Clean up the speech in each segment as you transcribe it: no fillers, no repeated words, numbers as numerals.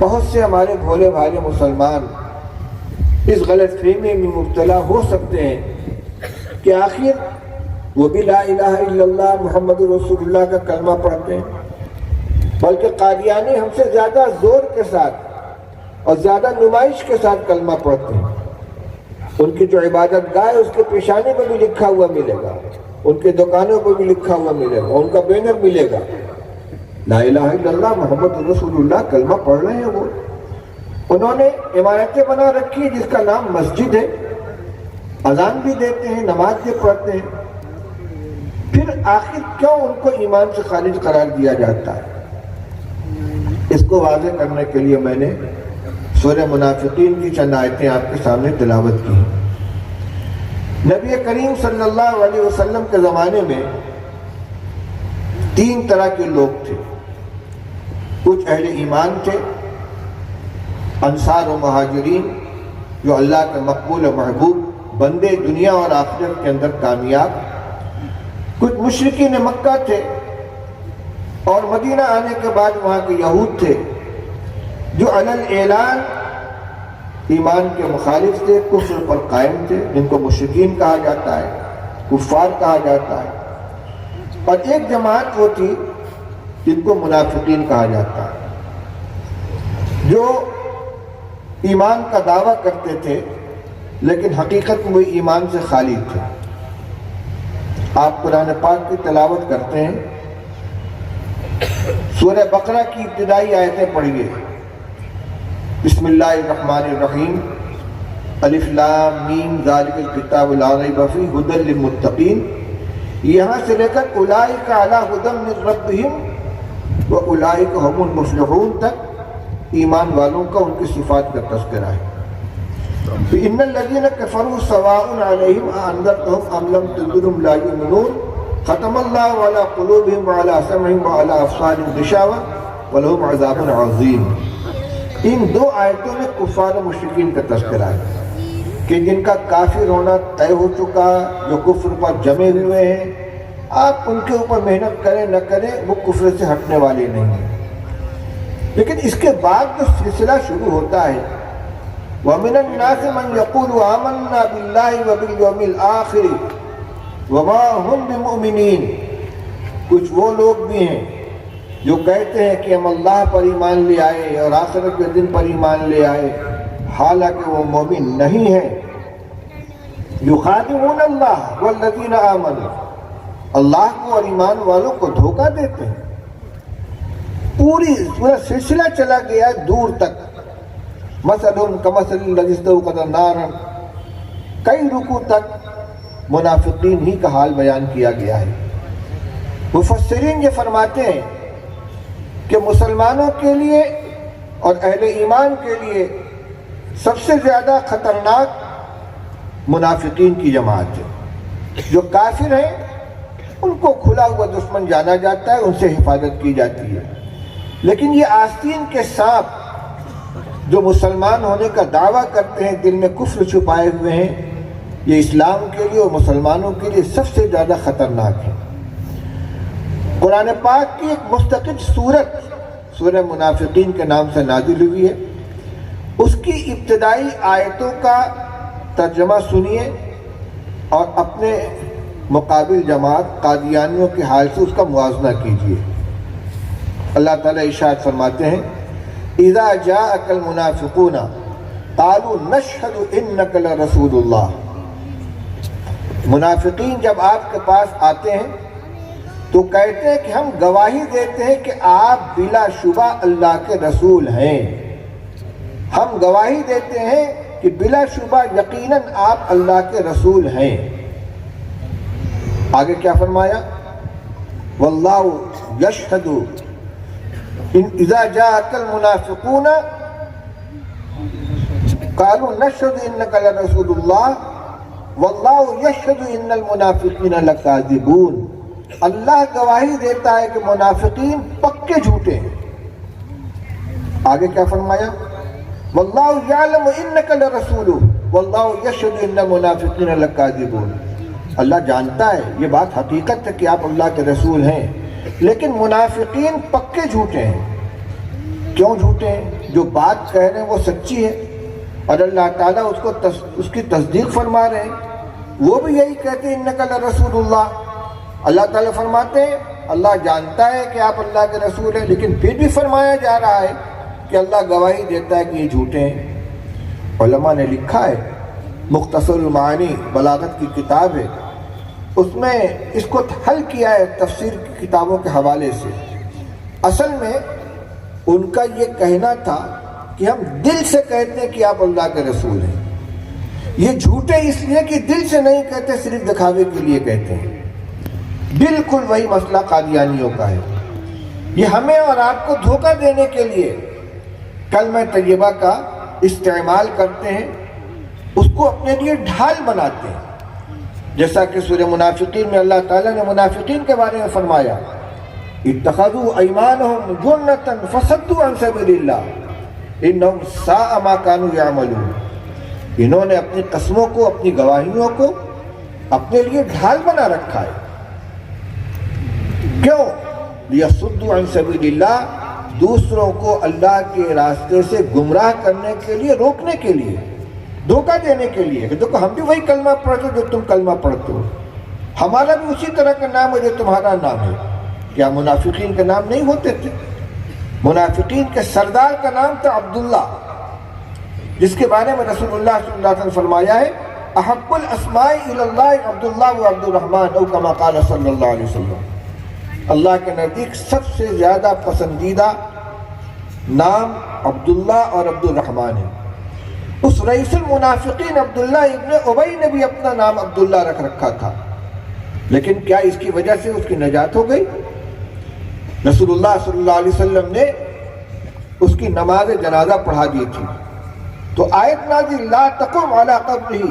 بہت سے ہمارے بھولے بھالے مسلمان اس غلط فہمی میں مبتلا ہو سکتے ہیں کہ آخر وہ بھی لا الہ الا اللہ محمد رسول اللہ کا کلمہ پڑھتے ہیں، بلکہ قادیانی ہم سے زیادہ زور کے ساتھ اور زیادہ نمائش کے ساتھ کلمہ پڑھتے ہیں۔ ان کی جو عبادت گاہ ہے اس کے پیشانے پہ بھی لکھا ہوا ملے گا، ان کے دکانوں پہ بھی لکھا ہوا ملے گا، ان کا بینر ملے گا، لا الہ الا اللہ محمد رسول اللہ کلمہ پڑھ رہے ہیں۔ وہ انہوں نے عمارتیں بنا رکھی ہے جس کا نام مسجد ہے، اذان بھی دیتے ہیں، نماز بھی پڑھتے ہیں، پھر آخر کیوں ان کو ایمان سے خارج قرار دیا جاتا ہے؟ اس کو واضح کرنے کے لیے میں نے سورہ منافقین کی چند آیتیں آپ کے سامنے تلاوت کی ہیں۔ نبی کریم صلی اللہ علیہ وسلم کے زمانے میں 3 طرح کے لوگ تھے۔ کچھ اہل ایمان تھے، انصار و مہاجرین، جو اللہ کے مقبول و محبوب بندے دنیا اور آخرت کے اندر کامیاب۔ کچھ مشرکین مکہ تھے، اور مدینہ آنے کے بعد وہاں کے یہود تھے جو علی الاعلان ایمان کے مخالف تھے، کفر پر قائم تھے، جن کو مشرکین کہا جاتا ہے، کفار کہا جاتا ہے۔ اور ایک جماعت وہ تھی جن کو منافقین کہا جاتا ہے، جو ایمان کا دعویٰ کرتے تھے لیکن حقیقت میں وہ ایمان سے خالی تھے۔ آپ قرآن پاک کی تلاوت کرتے ہیں، سورہ بقرہ کی ابتدائی آیتیں پڑھیے۔ بسم اللہ الرحمن الرحیم، الف لام میم ذالک الکتاب لا ریب فیہ ھدی للمتقین، یہاں سے لے کر اولئک علی ھدی من ربہم واولئک ھم المفلحون تک ایمان والوں کا، ان کی صفات کا تذکرہ ہے۔ ان الذین کفروا سواء علیہم اانذرتہم ام لم تنذرہم لا یؤمنون، ختم اللہ علی قلوبہم وعلی سمعہم وعلی ابصارہم غشاوہ ولہم عذاب عظیم۔ ان 2 آیتوں میں کفار و مشرکین کا تذکرہ ہے کہ جن کا کافر ہونا طے ہو چکا، جو کفر پر جمے ہوئے ہیں، آپ ان کے اوپر محنت کریں نہ کریں، وہ کفر سے ہٹنے والے نہیں ہیں۔ لیکن اس کے بعد جو سلسلہ شروع ہوتا ہے، وَمِنَ النَّاسِ مَنْ يَقُولُ آمَنَّا بِاللَّهِ وَبِالْيَوْمِ الْآخِرِ وَمَا هُمْ بِمُؤْمِنِينَ، کچھ وہ لوگ بھی ہیں جو کہتے ہیں کہ ہم اللہ پر ایمان لے آئے اور آخرت کے دن پر ایمان لے آئے، حالانکہ وہ مومن نہیں ہیں۔ يُخَادِعُونَ اللَّهَ وَالَّذِينَ آمَنُوا، اللہ کو اور ایمان والوں کو دھوکہ دیتے ہیں۔ پورا سلسلہ چلا گیا دور تک، مثلہم کمثل الذی استوقد نارا، کئی رکوع تک منافقین ہی کا حال بیان کیا گیا ہے۔ مفسرین یہ فرماتے ہیں کہ مسلمانوں کے لیے اور اہل ایمان کے لیے سب سے زیادہ خطرناک منافقین کی جماعت ہے۔ جو کافر ہیں ان کو کھلا ہوا دشمن جانا جاتا ہے، ان سے حفاظت کی جاتی ہے، لیکن یہ آستین کے سانپ جو مسلمان ہونے کا دعویٰ کرتے ہیں، دل میں کفر چھپائے ہوئے ہیں، یہ اسلام کے لیے اور مسلمانوں کے لیے سب سے زیادہ خطرناک ہے۔ قرآن پاک کی ایک مستقل سورت سورہ منافقین کے نام سے نازل ہوئی ہے، اس کی ابتدائی آیتوں کا ترجمہ سنیے اور اپنے مقابل جماعت قادیانیوں کے حال سے اس کا موازنہ کیجیے۔ اللہ تعالیٰ ارشاد فرماتے ہیں، اذا جاءك المنافقون قالوا نشهد انك لرسول اللہ، منافقین جب آپ کے پاس آتے ہیں تو کہتے ہیں کہ ہم گواہی دیتے ہیں کہ آپ بلا شبہ اللہ کے رسول ہیں، ہم گواہی دیتے ہیں کہ بلا شبہ یقیناً آپ اللہ کے رسول ہیں۔ آگے کیا فرمایا؟ واللہ یشہد اذا جاءك المنافقون قالوا نشهد انك لرسول اللہ واللہ یشہد ان المنافقین لکاذبون، اللہ گواہی دیتا ہے کہ منافقین پکے جھوٹے ہیں۔ آگے کیا فرمایا؟ واللہ یعلم انک لرسولہ واللہ یشہد ان المنافقین لکاذبون، اللہ جانتا ہے، یہ بات حقیقت ہے کہ آپ اللہ کے رسول ہیں، لیکن منافقین پکے جھوٹے ہیں۔ کیوں جھوٹے ہیں؟ جو بات کہہ رہے ہیں وہ سچی ہے اور اللہ تعالیٰ اس کی تصدیق فرما رہے ہیں، وہ بھی یہی کہتے ہیں انک لرسول اللہ۔ اللہ تعالیٰ فرماتے ہیں اللہ جانتا ہے کہ آپ اللہ کے رسول ہیں، لیکن پھر بھی فرمایا جا رہا ہے کہ اللہ گواہی دیتا ہے کہ یہ جھوٹے ہیں۔ علماء نے لکھا ہے، مختصر المعانی بلاغت کی کتاب ہے، اس میں اس کو حل کیا ہے تفسیر کی کتابوں کے حوالے سے۔ اصل میں ان کا یہ کہنا تھا کہ ہم دل سے کہتے ہیں کہ آپ اللہ کے رسول ہیں، یہ جھوٹے اس لیے کہ دل سے نہیں کہتے، صرف دکھاوے کے لیے کہتے ہیں۔ بالکل وہی مسئلہ قادیانیوں کا ہے، یہ ہمیں اور آپ کو دھوکہ دینے کے لیے کلمہ طیبہ کا استعمال کرتے ہیں، اس کو اپنے لیے ڈھال بناتے ہیں، جیسا کہ سورہ منافقین میں اللہ تعالیٰ نے منافقین کے بارے میں فرمایا اتخذوا ایمانہم جنۃ فصدوا عن سبیل اللہ انہم ساء ما کانوا یعملون۔ انہوں نے اپنی قسموں کو، اپنی گواہیوں کو اپنے لیے ڈھال بنا رکھا ہے۔ کیوں؟ لیصدوا عن سبیل اللہ، دوسروں کو اللہ کے راستے سے گمراہ کرنے کے لیے، روکنے کے لیے، دھوکہ دینے کے لیے کہ دیکھو ہم بھی وہی کلمہ پڑھتے جو تم کلمہ پڑھتے ہو، ہمارا بھی اسی طرح کا نام ہے جو تمہارا نام ہے۔ کیا منافقین کا نام نہیں ہوتے تھے؟ منافقین کے سردار کا نام تھا عبداللہ، جس کے بارے میں رسول اللہ صلی اللہ علیہ وسلم فرمایا ہے احب الاسماء الی اللہ عبداللہ و عبد الرحمن او کما قال صلی اللہ علیہ وسلم۔ اللہ کے نزدیک سب سے زیادہ پسندیدہ نام عبداللہ اور عبد الرحمن ہے۔ اس رئیس المنافقین عبداللہ ابن ابی نے بھی اپنا نام عبداللہ رکھ رکھا تھا، لیکن کیا اس کی وجہ سے اس کی نجات ہو گئی؟ رسول اللہ صلی اللہ علیہ وسلم نے اس کی نماز جنازہ پڑھا دی تھی تو آیت نازل لا تقم علی قبرہ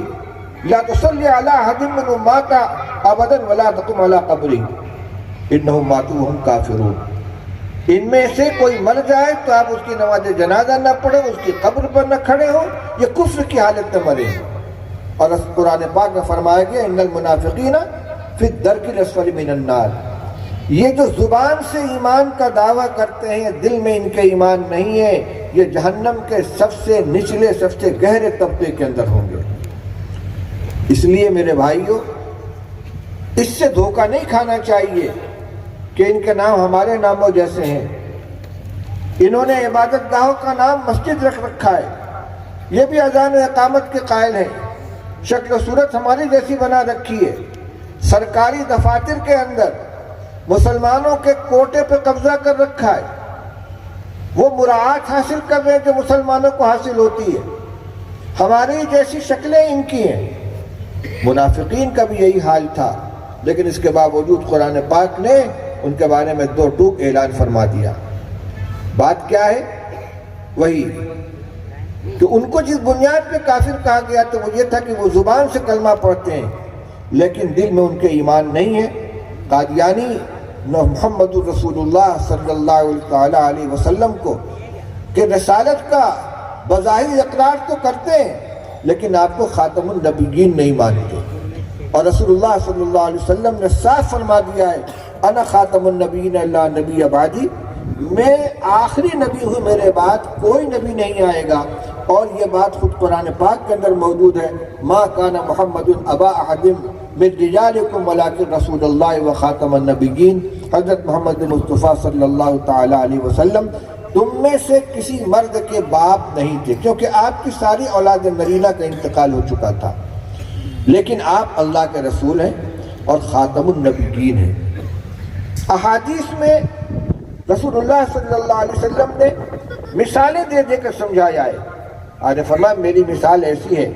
لا تصلی علی احد منهم مات ابدا ولا تقم علی قبرہ انہم ماتوا وہم کافرون۔ ان میں سے کوئی مر جائے تو آپ اس کی نماز جنازہ نہ پڑھیں، اس کی قبر پر نہ کھڑے ہوں، یہ کفر کی حالت میں مرے ہیں۔ اور قرآن پاک میں فرمایا گیا ان المنافقین فی الدرک الاسفل من النار، یہ جو زبان سے ایمان کا دعویٰ کرتے ہیں دل میں ان کے ایمان نہیں ہے، یہ جہنم کے سب سے نچلے، سب سے گہرے طبقے کے اندر ہوں گے۔ اس لیے میرے بھائیوں، اس سے دھوکہ نہیں کھانا چاہیے کہ ان کے نام ہمارے ناموں جیسے ہیں۔ انہوں نے عبادت گاہوں کا نام مسجد رکھ رکھا ہے، یہ بھی اذان و اقامت کے قائل ہیں، شکل و صورت ہماری جیسی بنا رکھی ہے۔ سرکاری دفاتر کے اندر مسلمانوں کے کوٹے پہ قبضہ کر رکھا ہے، وہ مراعات حاصل کر رہے ہیں جو مسلمانوں کو حاصل ہوتی ہے، ہماری جیسی شکلیں ان کی ہیں۔ منافقین کا بھی یہی حال تھا، لیکن اس کے باوجود قرآن پاک نے ان کے بارے میں دو ٹوک اعلان فرما دیا۔ بات کیا ہے؟ وہی کہ ان کو جس بنیاد پہ کافر کہا گیا تو وہ یہ تھا کہ وہ زبان سے کلمہ پڑھتے ہیں لیکن دل میں ان کے ایمان نہیں ہے۔ قادیانی محمد رسول اللہ صلی اللہ علیہ وسلم کو کہ رسالت کا بظاہر اقرار تو کرتے ہیں لیکن آپ کو خاتم النبیین نہیں مانتے، اور رسول اللہ صلی اللہ علیہ وسلم نے صاف فرما دیا ہے انا خاتم النبیین لا نبی بعدی، میں آخری نبی ہوں، میرے بعد کوئی نبی نہیں آئے گا۔ اور یہ بات خود قرآن پاک کے اندر موجود ہے ما کان محمد ابا احد من رجالکم ولکن رسول اللہ و خاتم النبیین۔ حضرت محمد مصطفیٰ صلی اللہ تعالی علیہ وسلم تم میں سے کسی مرد کے باپ نہیں تھے، کیونکہ آپ کی ساری اولاد نرینہ کا انتقال ہو چکا تھا، لیکن آپ اللہ کے رسول ہیں اور خاتم النبیین ہیں۔ احادیث میں رسول اللہ صلی اللہ علیہ وسلم نے مثالیں دے دے کر سمجھایا ہے۔ آج فرمایا میری مثال ایسی ہے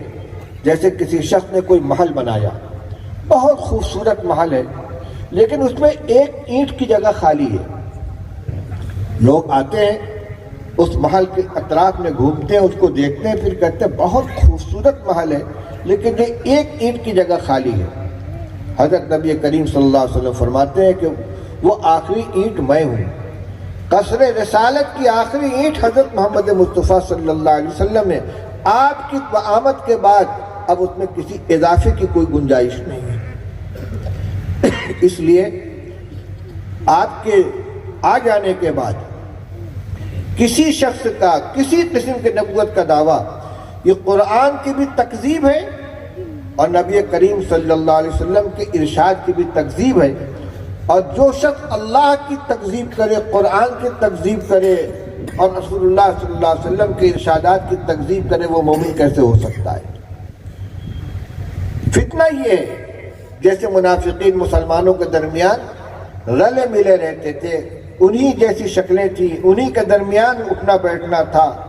جیسے کسی شخص نے کوئی محل بنایا، بہت خوبصورت محل ہے لیکن اس میں ایک اینٹ کی جگہ خالی ہے۔ لوگ آتے ہیں اس محل کے اطراف میں گھومتے ہیں، اس کو دیکھتے ہیں، پھر کہتے ہیں بہت خوبصورت محل ہے لیکن یہ ایک اینٹ کی جگہ خالی ہے۔ حضرت نبی کریم صلی اللہ علیہ وسلم فرماتے ہیں کہ وہ آخری اینٹ میں ہوں۔ قصر رسالت کی آخری اینٹ حضرت محمد مصطفیٰ صلی اللہ علیہ وسلم ہے۔ آپ کی آمد کے بعد اب اس میں کسی اضافے کی کوئی گنجائش نہیں ہے۔ اس لیے آپ کے آ جانے کے بعد کسی شخص کا کسی قسم کے نبوت کا دعویٰ یہ قرآن کی بھی تکذیب ہے اور نبی کریم صلی اللہ علیہ وسلم کے ارشاد کی بھی تکذیب ہے. اور جو شخص اللہ کی تکذیب کرے، قرآن کی تکذیب کرے اور رسول اللہ صلی اللہ علیہ وسلم کے ارشادات کی تکذیب کرے، وہ مومن کیسے ہو سکتا ہے؟ فتنہ یہ ہے جیسے منافقین مسلمانوں کے درمیان رلے ملے رہتے تھے، انہی جیسی شکلیں تھیں، انہی کے درمیان اٹھنا بیٹھنا تھا.